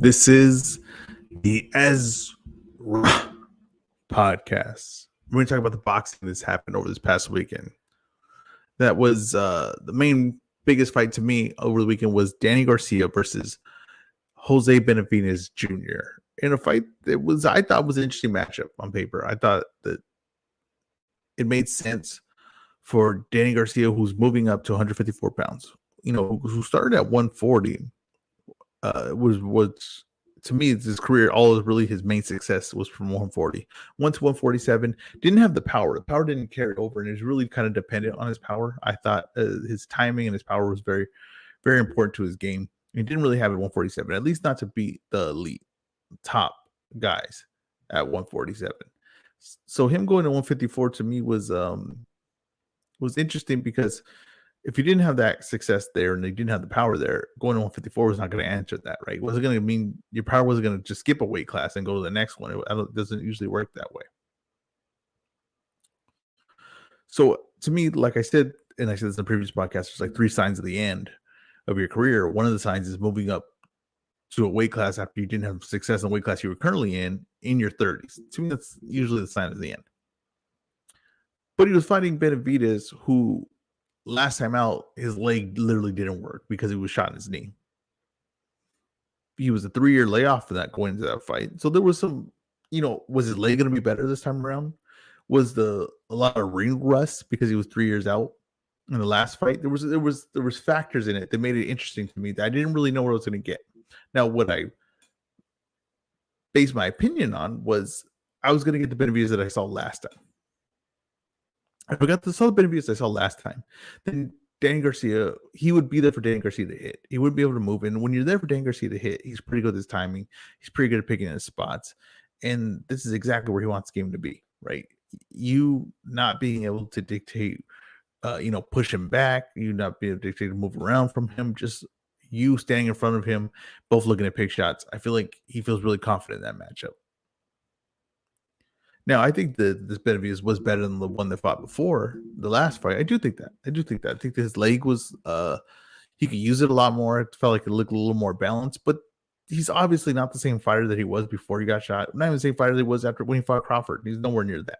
This is the Ezra podcast. We're going to talk about the boxing that's happened over this past weekend. That was the main biggest fight to me over the weekend was Danny Garcia versus Jose Benavidez Jr. in a fight that was, I thought, was an interesting matchup on paper. I thought that it made sense for Danny Garcia, who's moving up to 154 pounds. You know, who started at 140. Was to me his career, all of really his main success was from 140. Went to 147, didn't have the power. The power didn't carry over, and it was really kind of dependent on his power. I thought his timing and his power was very, very important to his game. He didn't really have it at 147, at least not to beat the elite top guys at 147. So him going to 154 to me was interesting because if you didn't have that success there and you didn't have the power there, going to 154 was not going to answer that, right? It wasn't going to mean your power wasn't going to just skip a weight class and go to the next one. It doesn't usually work that way. So to me, like I said, and I said this in the previous podcast, there's like 3 signs of the end of your career. One of the signs is moving up to a weight class after you didn't have success in the weight class you were currently in your 30s. To me, that's usually the sign of the end. But he was fighting Benavidez, who last time out, his leg literally didn't work because he was shot in his knee. He was a 3-year layoff for that going into that fight. So there was some, was his leg going to be better this time around? Was a lot of ring rust because he was 3 years out in the last fight? There was factors in it that made it interesting to me that I didn't really know what I was going to get. Now, what I based my opinion on was I was going to get the Benavidez that I saw last time. I forgot to saw the Benavidez I saw last time. Then Danny Garcia, he would be there for Danny Garcia to hit. He would be able to move. And when you're there for Danny Garcia to hit, he's pretty good at his timing. He's pretty good at picking his spots. And this is exactly where he wants the game to be, right? You not being able to dictate, push him back. You not being able to dictate to move around from him. Just you standing in front of him, both looking at pick shots. I feel like he feels really confident in that matchup. Now, I think that this Benavidez was better than the one that fought before the last fight. I do think that. I think that his leg was, he could use it a lot more. It felt like it looked a little more balanced, but he's obviously not the same fighter that he was before he got shot. Not even the same fighter that he was after when he fought Crawford. He's nowhere near that.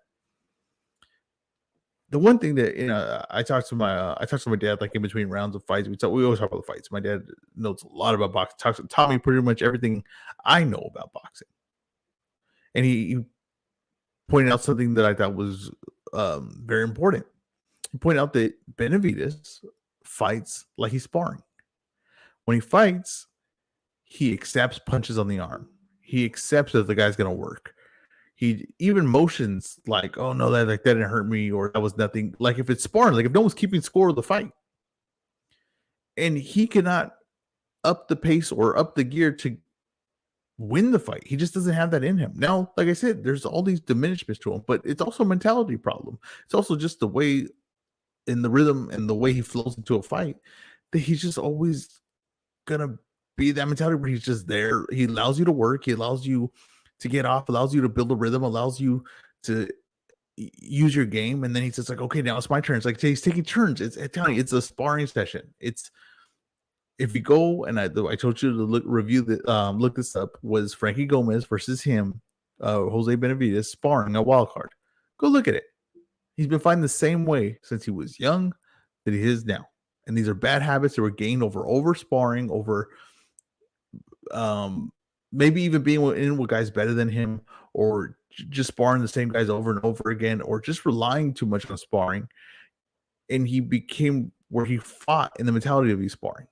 The one thing that, I talked to my dad like in between rounds of fights. We always talk about the fights. My dad knows a lot about boxing. Taught me pretty much everything I know about boxing, and he pointed out something that I thought was very important. He pointed out that Benavidez fights like he's sparring. When he fights, he accepts punches on the arm. He accepts that the guy's going to work. He even motions like, "Oh no, that didn't hurt me," or "That was nothing." Like if it's sparring, like if no one's keeping score of the fight, and he cannot up the pace or up the gear to win the fight. He just doesn't have that in him. Now, like I said, there's all these diminishments to him, but it's also a mentality problem. It's also just the way in the rhythm and the way he flows into a fight that he's just always gonna be that mentality where he's just there. He allows you to work, he allows you to get off, allows you to build a rhythm, allows you to use your game, and then he's just like, okay, now it's my turn. It's like he's taking turns. I'm telling you, it's a sparring session. If you go, and I told you to look this up, was Frankie Gomez versus him, Jose Benavidez sparring a wild card. Go look at it. He's been fighting the same way since he was young that he is now. And these are bad habits that were gained over sparring, over maybe even being in with guys better than him, or just sparring the same guys over and over again, or just relying too much on sparring. And he became where he fought in the mentality of his sparring.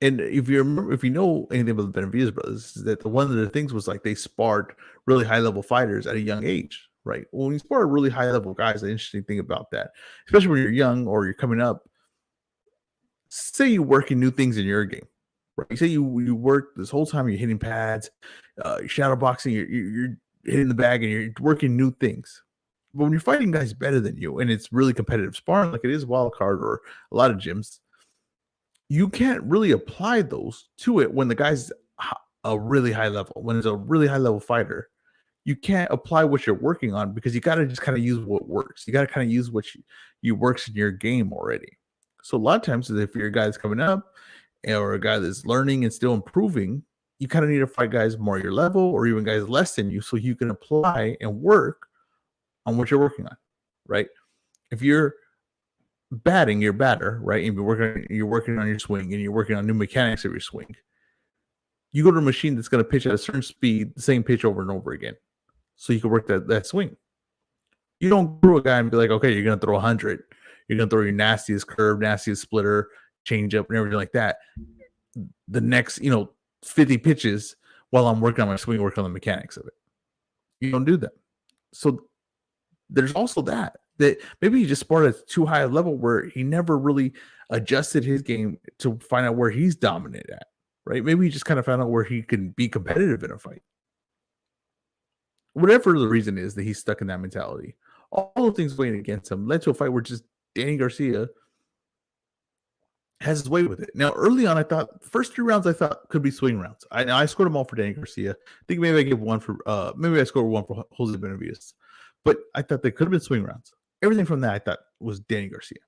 And if you know anything about the Benavidez brothers, is that one of the things was like they sparred really high level fighters at a young age, right? Well, when you spar really high level guys, the interesting thing about that, especially when you're young or you're coming up, say you're working new things in your game, right? Say you work this whole time, you're hitting pads, you're shadow boxing, you're hitting the bag, and you're working new things. But when you're fighting guys better than you, and it's really competitive sparring, like it is wild card or a lot of gyms, you can't really apply those to it when the guy's a really high level. When it's a really high level fighter, you can't apply what you're working on because you got to just kind of use what works. You got to kind of use what you works in your game already. So a lot of times, if you're a guy that's coming up or a guy that's learning and still improving, you kind of need to fight guys more your level or even guys less than you so you can apply and work on what you're working on, right? If you're batting your batter, right, and you're working on your swing and you're working on new mechanics of your swing, you go to a machine that's going to pitch at a certain speed, the same pitch over and over again, so you can work that swing. You don't throw a guy and be like, okay, you're going to throw 100. You're going to throw your nastiest curve, nastiest splitter, change up, and everything like that. The next, 50 pitches while I'm working on my swing, working on the mechanics of it. You don't do that. So there's also that maybe he just sparred at too high a level where he never really adjusted his game to find out where he's dominant at, right? Maybe he just kind of found out where he can be competitive in a fight. Whatever the reason is that he's stuck in that mentality, all the things weighing against him led to a fight where just Danny Garcia has his way with it. Now, early on, I thought first 3 rounds I thought could be swing rounds. I scored them all for Danny Garcia. I think maybe I give one for maybe I scored one for Jose Benavidez, but I thought they could have been swing rounds. Everything from that I thought was Danny Garcia.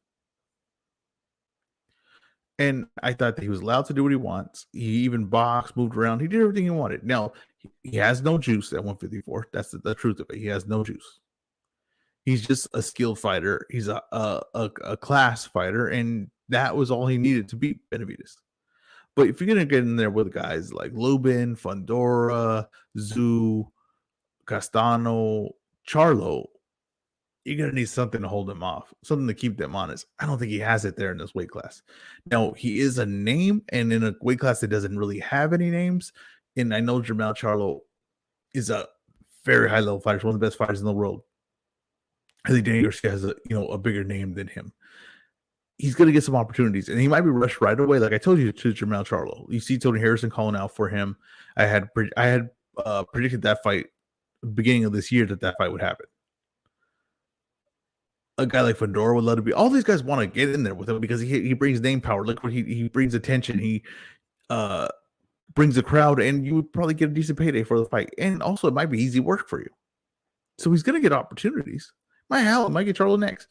And I thought that he was allowed to do what he wants. He even boxed, moved around. He did everything he wanted. Now, he has no juice at 154. That's the truth of it. He has no juice. He's just a skilled fighter. He's a class fighter, and that was all he needed to beat Benavidez. But if you're going to get in there with guys like Lubin, Fundora, Zoo, Castano, Charlo, you're going to need something to hold him off, something to keep them honest. I don't think he has it there in this weight class. Now, he is a name, and in a weight class that doesn't really have any names, and I know Jermell Charlo is a very high-level fighter, one of the best fighters in the world. I think Danny Garcia has a bigger name than him. He's going to get some opportunities, and he might be rushed right away. Like I told you to Jermell Charlo. You see Tony Harrison calling out for him. I had predicted that fight beginning of this year that fight would happen. A guy like Fundora would love to be. All these guys want to get in there with him because he brings name power. Look what he brings attention. He brings a crowd, and you would probably get a decent payday for the fight. And also, it might be easy work for you. So he's going to get opportunities. It might get Charlo next.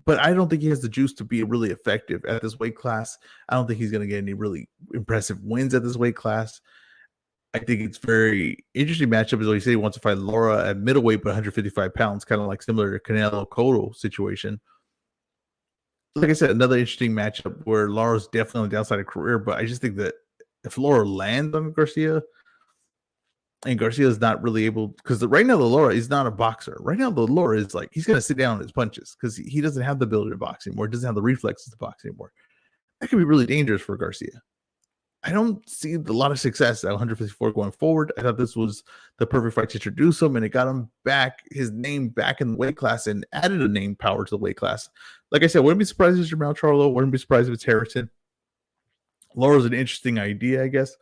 But I don't think he has the juice to be really effective at this weight class. I don't think he's going to get any really impressive wins at this weight class. I think it's very interesting matchup. Is what he said he wants to fight Laura at middleweight, but 155 pounds, kind of like similar to Canelo Cotto situation. Like I said, another interesting matchup where Laura's definitely on the downside of career, but I just think that if Laura lands on Garcia, and Garcia is not really able, because right now the Laura is not a boxer. Right now the Laura is like, he's going to sit down on his punches because he doesn't have the ability to box anymore. Doesn't have the reflexes to box anymore. That could be really dangerous for Garcia. I don't see a lot of success at 154 going forward. I thought this was the perfect fight to introduce him, and it got him back, his name back in the weight class, and added a name power to the weight class. Like I said, wouldn't be surprised if it's Jermell Charlo. Wouldn't be surprised if it's Harrison. Laura's an interesting idea, I guess.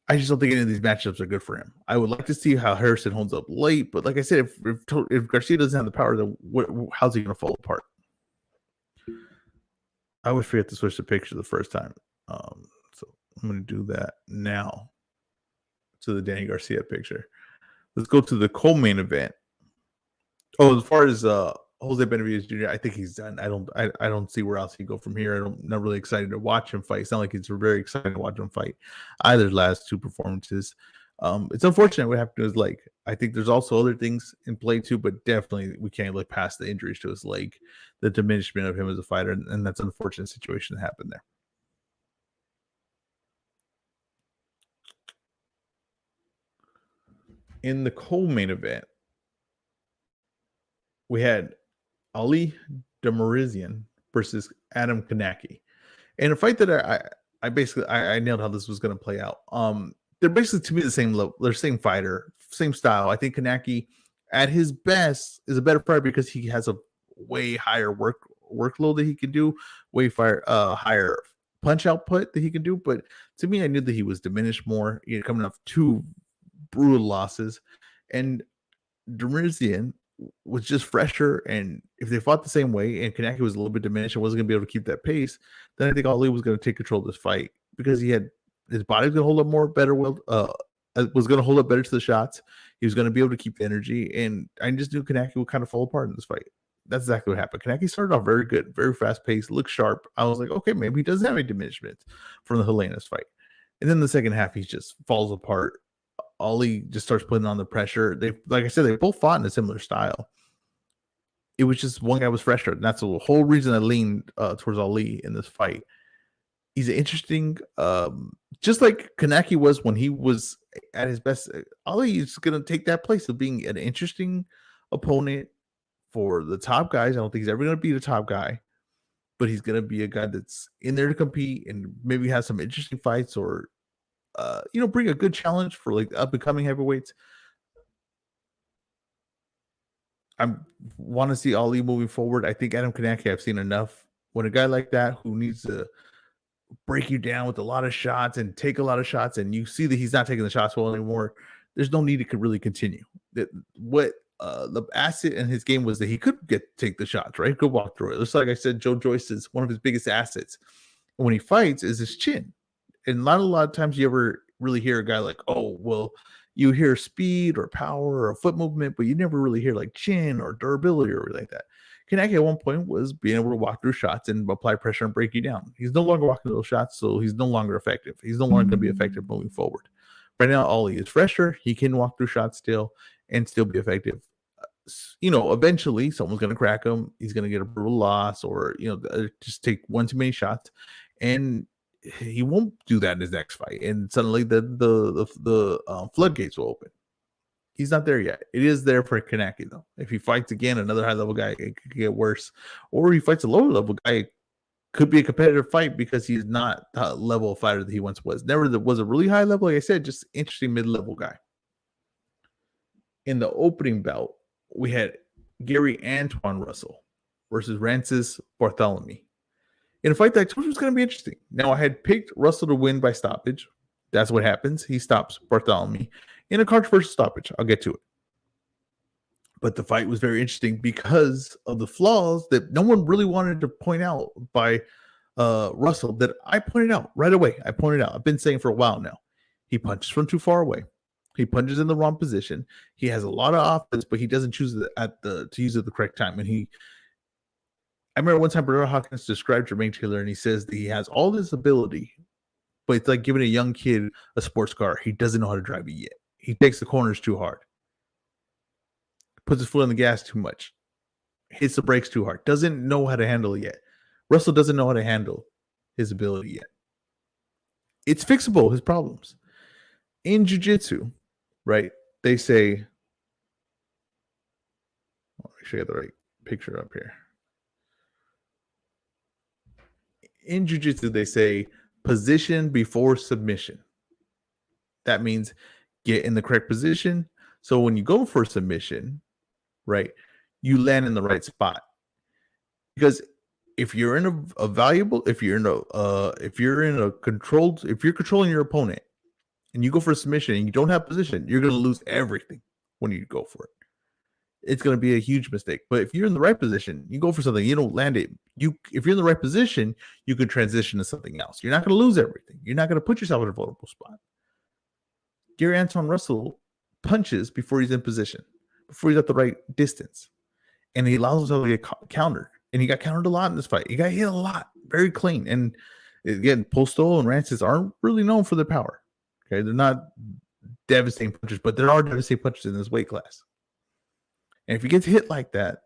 I just don't think any of these matchups are good for him. I would like to see how Harrison holds up late, but like I said, if Garcia doesn't have the power, then how's he going to fall apart? I always forget to switch the picture the first time. So I'm going to do that now to the Danny Garcia picture. Let's go to the co-main event. Oh, as far as Jose Benavidez Jr., I think he's done. I don't see where else he go from here. I'm not really excited to watch him fight. It's not like it's very exciting to watch him fight either last two performances. It's unfortunate what happened to his leg. I think there's also other things in play too, but definitely we can't look past the injuries to his leg, the diminishment of him as a fighter, and that's an unfortunate situation that happened there. In the co-main event, we had Ali Demarizian versus Adam Kanaki. In a fight that I basically nailed how this was going to play out. They're basically, to me, the same level. They're same fighter, same style. I think Kanaki, at his best, is a better fighter because he has a way higher workload that he can do, way higher punch output that he can do. But to me, I knew that he was diminished more. Coming off 2 brutal losses, and Demarizian was just fresher, and if they fought the same way and Kanaki was a little bit diminished and wasn't going to be able to keep that pace, then I think Ali was going to take control of this fight because his body was going to hold up was going to hold up better to the shots. He was going to be able to keep the energy, and I just knew Kanaki would kind of fall apart in this fight. that's exactly what happened. Kaneki started off very good, very fast paced, looked sharp. I was like, okay, maybe he doesn't have any diminishment from the Helena's fight. And then the second half, he just falls apart. Ali just starts putting on the pressure. They, like I said, they both fought in a similar style. It was just one guy was fresher, and that's the whole reason I leaned towards Ali in this fight. He's interesting, just like Kaneki was when he was at his best. Ali is going to take that place of being an interesting opponent for the top guys. I don't think he's ever going to be the top guy, but he's going to be a guy that's in there to compete and maybe have some interesting fights or, bring a good challenge for like up and coming heavyweights. I want to see Ali moving forward. I think Adam Kaneki, I've seen enough. When a guy like that who needs to break you down with a lot of shots and take a lot of shots, and you see that he's not taking the shots well anymore, there's no need to really continue. That what the asset in his game was that he could take the shots, right? Could walk through it. Just like I said, Joe Joyce is one of his biggest assets when he fights is his chin. And not a lot of times you ever really hear a guy like, oh, well, you hear speed or power or foot movement, but you never really hear like chin or durability or like that. Kaneki at one point was being able to walk through shots and apply pressure and break you down. He's no longer walking those shots, so he's no longer effective. He's no longer going to be effective moving forward. Right now, Ali is fresher. He can walk through shots still and still be effective. Eventually someone's going to crack him. He's going to get a brutal loss or, just take one too many shots. And he won't do that in his next fight. And suddenly the floodgates will open. He's not there yet. It is there for Kaneki, though. If he fights again, another high-level guy, it could get worse. Or he fights a lower-level guy, it could be a competitive fight because he's not the level of fighter that he once was. Never was a really high level, like I said, just interesting mid-level guy. In the opening bout, we had Gary Antoine Russell versus Rances Bartholomew. In a fight that I told you was going to be interesting. Now, I had picked Russell to win by stoppage. That's what happens. He stops Bartholomew in a controversial stoppage. I'll get to it. But the fight was very interesting because of the flaws that no one really wanted to point out by Russell that I pointed out right away. I've been saying for a while now. He punches from too far away. He punches in the wrong position. He has a lot of offense, but he doesn't choose to use it at the correct time. And I remember one time Bernard Hopkins described Jermaine Taylor, and he says that he has all this ability, but it's like giving a young kid a sports car. He doesn't know how to drive it yet. He takes the corners too hard, puts his foot on the gas too much, hits the brakes too hard, doesn't know how to handle it yet. Russell doesn't know how to handle his ability yet. It's fixable, his problems. In jiu-jitsu, right, they say, I'll make sure I get the right picture up here. In jiu-jitsu, they say position before submission. That means get in the correct position. So when you go for submission, right, you land in the right spot. Because if you're in if you're controlling your opponent and you go for a submission and you don't have position, you're going to lose everything when you go for it. It's going to be a huge mistake. But if you're in the right position, you go for something, you don't land it. If you're in the right position, you can transition to something else. You're not going to lose everything. You're not going to put yourself in a vulnerable spot. Gary Antoine Russell punches before he's in position, before he's at the right distance. And he allows himself to get countered. And he got countered a lot in this fight. He got hit a lot, very clean. And again, Postol and Rances aren't really known for their power. Okay, they're not devastating punchers, but there are devastating punchers in this weight class. And if he gets hit like that,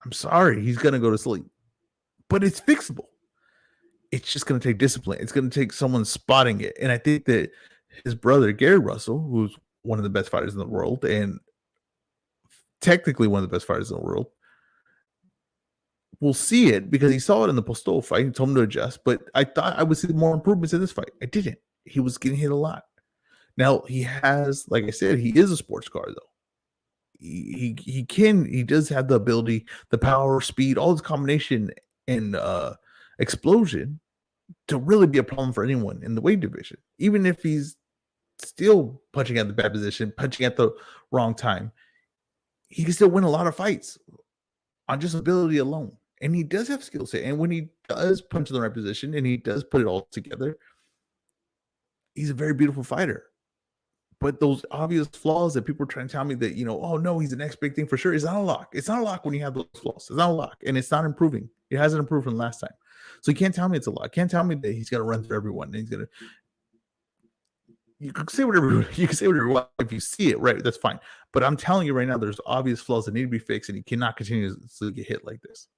I'm sorry, he's going to go to sleep. But it's fixable. It's just going to take discipline. It's going to take someone spotting it. And I think that his brother, Gary Russell, who's one of the best fighters in the world and technically one of the best fighters in the world, will see it because he saw it in the Postol fight. He told him to adjust. But I thought I would see more improvements in this fight. I didn't. He was getting hit a lot. Now, he has, like I said, he is a sports car, though. He does have the ability, the power, speed, all this combination and explosion to really be a problem for anyone in the weight division. Even if he's still punching at the bad position, punching at the wrong time, he can still win a lot of fights on just ability alone. And he does have skill set. And when he does punch in the right position and he does put it all together, he's a very beautiful fighter. But those obvious flaws that people are trying to tell me that, oh no, he's the next big thing for sure. It's not a lock. It's not a lock when you have those flaws. It's not a lock. And it's not improving. It hasn't improved from last time. So you can't tell me it's a lock. Can't tell me that he's gonna run through everyone. And he's gonna you can say whatever you can say whatever you want. If you see it, right, that's fine. But I'm telling you right now, there's obvious flaws that need to be fixed, and you cannot continuously get hit like this.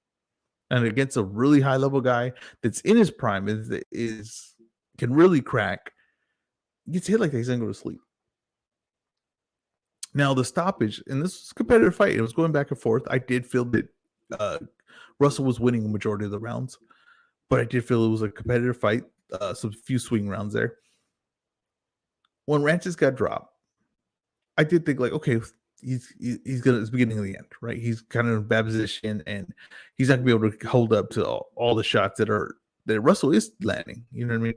And against a really high level guy that's in his prime is can really crack, gets hit like that, he's gonna go to sleep. Now the stoppage, and this was a competitive fight. It was going back and forth. I did feel that Russell was winning the majority of the rounds, but I did feel it was a competitive fight. Some few swing rounds there. When Ranches got dropped, I did think like, okay, he's gonna it's beginning of the end, right? He's kind of in a bad position, and he's not gonna be able to hold up to all the shots that Russell is landing. You know what I mean?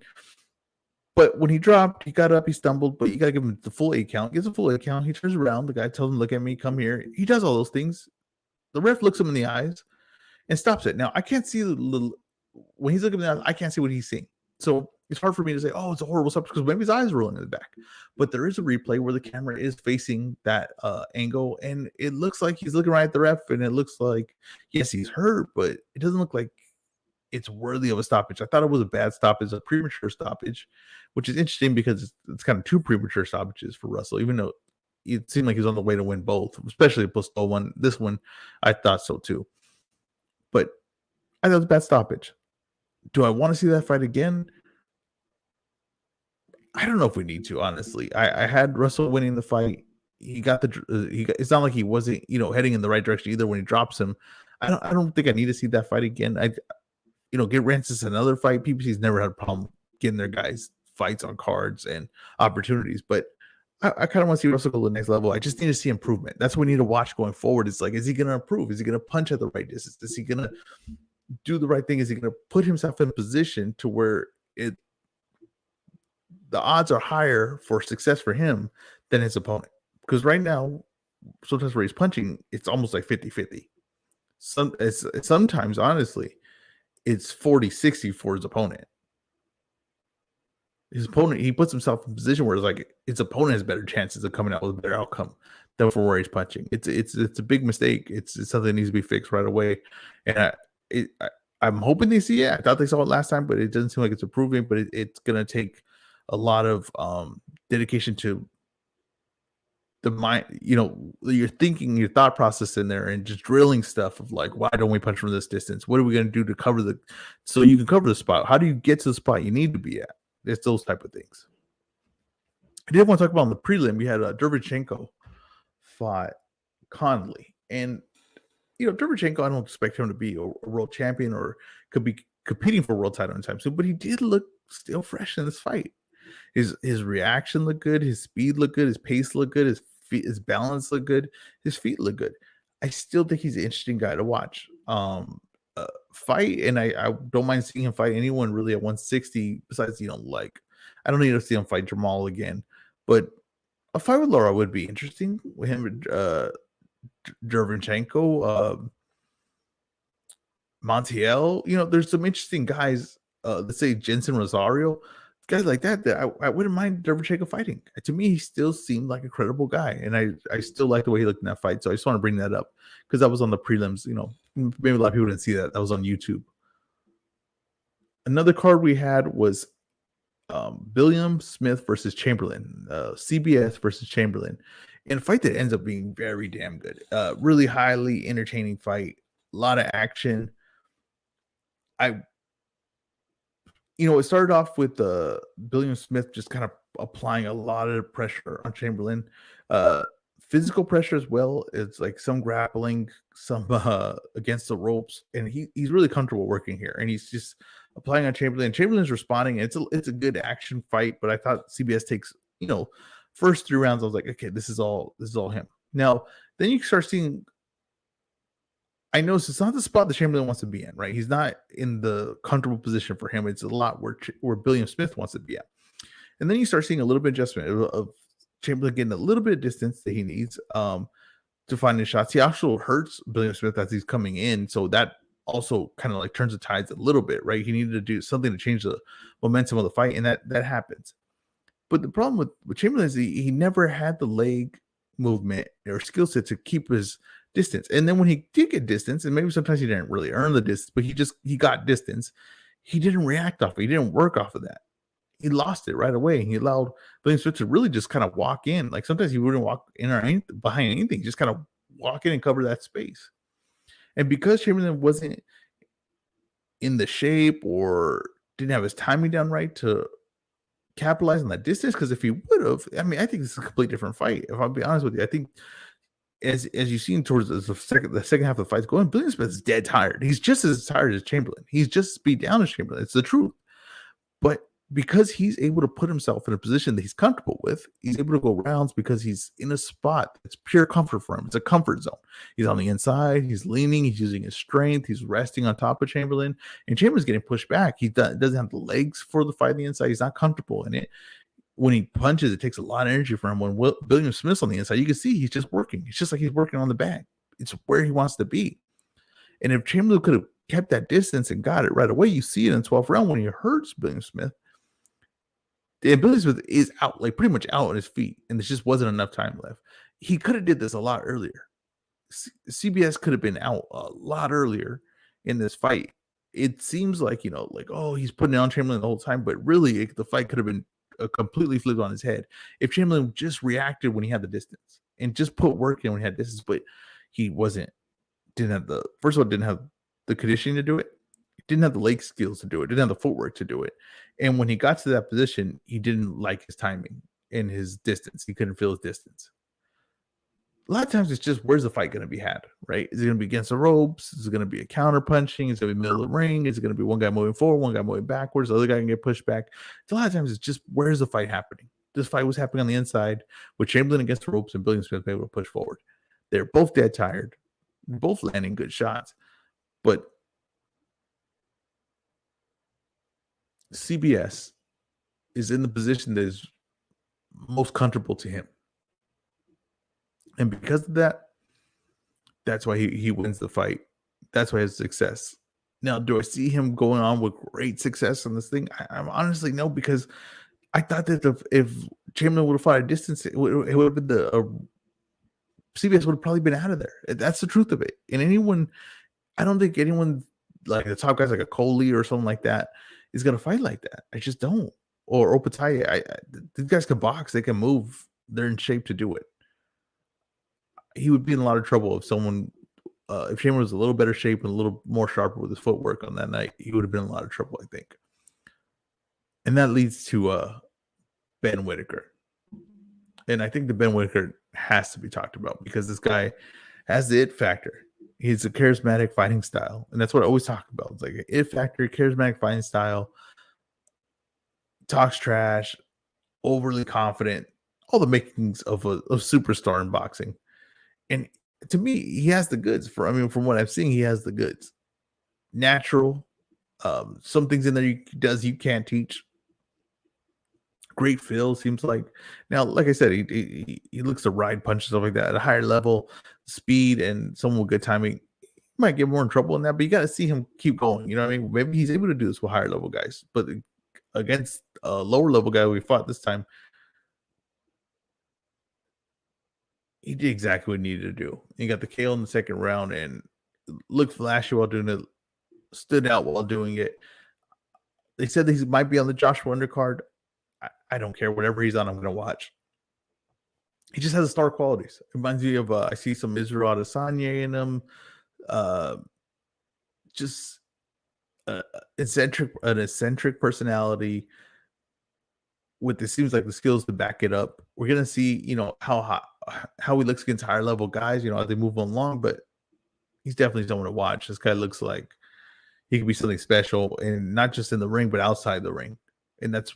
But when he dropped, he got up, he stumbled, but you got to give him the full 8 count. Gets a full 8 count. He turns around. The guy tells him, look at me, come here. He does all those things. The ref looks him in the eyes and stops it. Now, I can't see when he's looking in the eyes, I can't see what he's seeing. So it's hard for me to say, oh, it's a horrible stoppage because maybe his eyes are rolling in the back. But there is a replay where the camera is facing that angle, and it looks like he's looking right at the ref, and it looks like, yes, he's hurt, but it doesn't look like it's worthy of a stoppage. I thought it was a bad stoppage, a premature stoppage, which is interesting because it's kind of 2 premature stoppages for Russell, even though it seemed like he's on the way to win both, especially the Postol one. This one, I thought so too. But I thought it was a bad stoppage. Do I want to see that fight again? I don't know if we need to, honestly. I had Russell winning the fight. He got it's not like he wasn't, heading in the right direction either when he drops him. I don't think I need to see that fight again. Get Rancis another fight. PBC's never had a problem getting their guys fights on cards and opportunities, but I kind of want to see Russell go to the next level. I just need to see improvement. That's what we need to watch going forward. It's like, is he going to improve? Is he going to punch at the right distance? Is he going to do the right thing? Is he going to put himself in a position to where the odds are higher for success for him than his opponent? Because right now, sometimes where he's punching, it's almost like 50-50. Sometimes, honestly, it's 40-60 for his opponent. His opponent, he puts himself in a position where it's like his opponent has better chances of coming out with a better outcome than for where he's punching. It's a big mistake. It's something that needs to be fixed right away. And I'm hoping they see it. I thought they saw it last time, but it doesn't seem like it's improving. But it's going to take a lot of dedication to the mind, your thinking, your thought process in there, and just drilling stuff of like, why don't we punch from this distance? What are we going to do to cover so you can cover the spot? How do you get to the spot you need to be at? It's those type of things. I did want to talk about on the prelim. We had Derevchenko fought Conley, and Derevchenko, I don't expect him to be a world champion or could be competing for a world title anytime soon, but he did look still fresh in this fight. His reaction looked good, his speed looked good, his pace looked good, his balance looked good, his feet look good. I still think he's an interesting guy to watch. Fight, and I don't mind seeing him fight anyone really at 160 besides, I don't need to see him fight Jamal again, but a fight with Laura would be interesting with him, Derevchenko, Montiel. There's some interesting guys, let's say Jensen Rosario, guys like that I wouldn't mind Derevchenko fighting. To me, he still seemed like a credible guy, and I still like the way he looked in that fight. So I just want to bring that up because that was on the prelims. Maybe a lot of people didn't see that. That was on YouTube. Another card we had was Billiam Smith versus Chamberlain, CBS versus Chamberlain, in a fight that ends up being very damn good. Really highly entertaining fight, a lot of action. It started off with Billiam Smith just kind of applying a lot of pressure on Chamberlain. Physical pressure as well. It's like some grappling, some against the ropes, and he's really comfortable working here, and he's just applying on Chamberlain. Chamberlain's responding. It's a good action fight, but I thought CBS takes first 3 rounds. I was like, okay, this is all him. Now then you start seeing. I noticed it's not the spot that Chamberlain wants to be in, right? He's not in the comfortable position for him. It's a lot where Billiam Smith wants to be at, and then you start seeing a little bit of adjustment of Chamberlain getting a little bit of distance that he needs to find his shots. He also hurts Billiam Smith as he's coming in, so that also kind of like turns the tides a little bit, right? He needed to do something to change the momentum of the fight, and that happens. But the problem with Chamberlain is he never had the leg movement or skill set to keep his distance. And then when he did get distance, and maybe sometimes he didn't really earn the distance, but he got distance. He didn't react off it. He didn't work off of that. He lost it right away. He allowed William Smith to really just kind of walk in. Like sometimes he wouldn't walk in or behind anything, just kind of walk in and cover that space. And because Chamberlain wasn't in the shape or didn't have his timing down right to capitalize on that distance, because if he would have, I mean, I think this is a completely different fight. If I'll be honest with you, I think as you've seen towards the second half of the fight's going, William Smith is dead tired. He's just as tired as Chamberlain. He's just as beat down as Chamberlain. It's the truth. But because he's able to put himself in a position that he's comfortable with, he's able to go rounds because he's in a spot that's pure comfort for him. It's a comfort zone. He's on the inside. He's leaning. He's using his strength. He's resting on top of Chamberlain. And Chamberlain's getting pushed back. He doesn't have the legs for the fight on the inside. He's not comfortable in it. When he punches, it takes a lot of energy for him. When William Smith's on the inside, you can see he's just working. It's just like he's working on the back. It's where he wants to be. And if Chamberlain could have kept that distance and got it right away, you see it in the 12th round when he hurts William Smith. The Billy Smith is out, like pretty much out on his feet, and there just wasn't enough time left. He could have did this a lot earlier. CBS could have been out a lot earlier in this fight. It seems like, oh, he's putting on Chamberlain the whole time, but really the fight could have been completely flipped on his head if Chamberlain just reacted when he had the distance and just put work in when he had distance. But he didn't have the conditioning to do it. Didn't have the leg skills to do it, didn't have the footwork to do it. And when he got to that position, he didn't like his timing and his distance. He couldn't feel his distance. A lot of times it's just, where's the fight going to be had, right? Is it going to be against the ropes? Is it going to be a counter punching? Is it going to be middle of the ring? Is it going to be one guy moving forward, one guy moving backwards, the other guy can get pushed back? A lot of times it's just, where's the fight happening? This fight was happening on the inside with Chamberlain against the ropes and William Smith able to push forward. They're both dead tired, both landing good shots, but CBS is in the position that is most comfortable to him. And because of that, that's why he wins the fight. That's why he has success. Now, do I see him going on with great success on this thing? I'm honestly no, because I thought that if Chamberlain would have fought a distance, it would have been CBS would have probably been out of there. That's the truth of it. And I don't think anyone like the top guys like a Coley or something like that is going to fight like that. I just don't. Or Opataya. These guys can box. They can move. They're in shape to do it. He would be in a lot of trouble if if Chamberlain was a little better shape and a little more sharper with his footwork on that night. He would have been in a lot of trouble, I think. And that leads to Ben Whitaker. And I think the Ben Whitaker has to be talked about because this guy has the it factor. He's a charismatic fighting style. And that's what I always talk about. It's like an it factor, charismatic fighting style, talks trash, overly confident, all the makings of a superstar in boxing. And to me, he has the goods. From what I'm seeing, he has the goods. Natural. Some things in there he does you can't teach. Great feel, seems like. Now, like I said, he looks to ride punches, stuff like that at a higher level, speed, and someone with good timing. He might get more in trouble in that, but you got to see him keep going. You know what I mean? Maybe he's able to do this with higher level guys, but against a lower level guy we fought this time, he did exactly what he needed to do. He got the KO in the second round and looked flashy while doing it, stood out while doing it. They said that he might be on the Joshua undercard. I don't care. Whatever he's on, I'm going to watch. He just has star qualities. It reminds me of, I see some Israel Adesanya in him. Just an eccentric personality with it seems like the skills to back it up. We're going to see, how he looks against higher level guys, as they move along, but he's definitely someone to watch. This guy looks like he could be something special, and not just in the ring, but outside the ring. And that's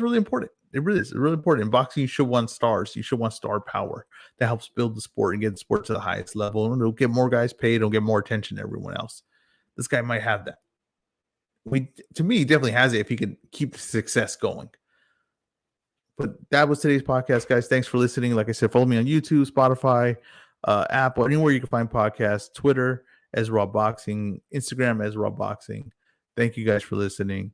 really important. It really is. It's really important. In boxing, you should want stars. You should want star power that helps build the sport and get the sport to the highest level. And it'll get more guys paid. It'll get more attention than everyone else. This guy might have that. To me, he definitely has it if he can keep the success going. But that was today's podcast, guys. Thanks for listening. Like I said, follow me on YouTube, Spotify, Apple, anywhere you can find podcasts, Twitter as Raw Boxing, Instagram as Raw Boxing. Thank you guys for listening.